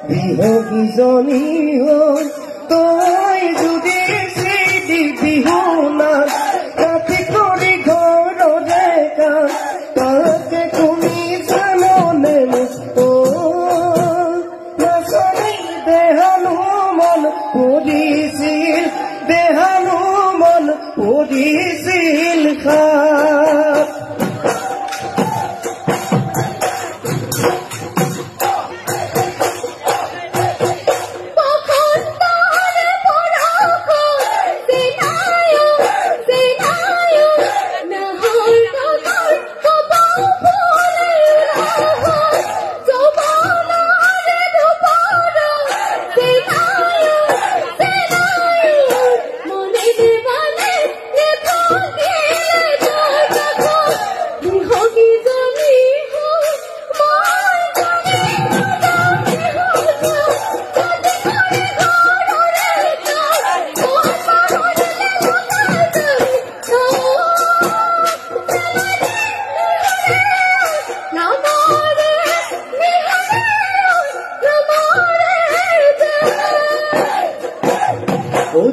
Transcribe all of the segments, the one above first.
বিহগীজনী হ'ল তই যদি চিঠি বিহুনা ৰাতি কৰি ঘৰৰে কাম তাকে তুমি জাননে নাচনী দেহানো মন পৰিছিল দেহানো মন পৰিছিল খাপ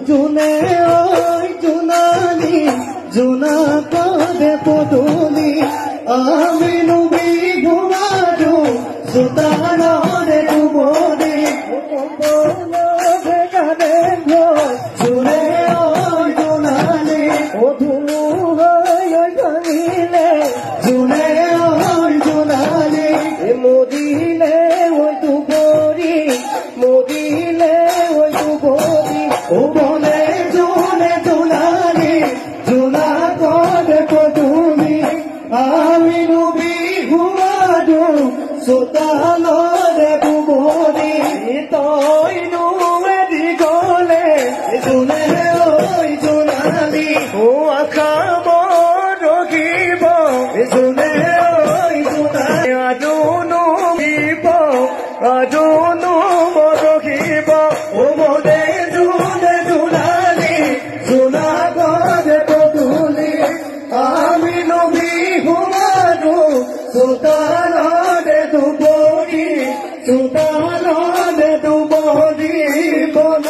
জোনে ঐ জোনালি জোনা কাঁদে পদুলি আমি নবী ঘুমাটো সুতারে ডুবরে গানে জোনে ঐ জোনালি ও ধুনু ভাঙিলে জোনে ঐ জোনালি মদিলে ওই দুবরি মদিলে ওই দুবরি ও বলে জোনে জোনালি জোনা কাঁদে পদুলি আমি নবী ঘুমাটো সুতারে ডুবরে তই নুৱেদি গলে জোনে ঐ জোনালি ও আশা বৰ ৰখিব জোনে ঐ জোনালি আজনো দিব আজনো বৰ ৰখিব ও বলে জোনে জোনালি জোনা কাঁদে পদুলি আমি নবী ঘুমাটো সুতারে ডুবৰি সুতাৰে ডুবৰি বন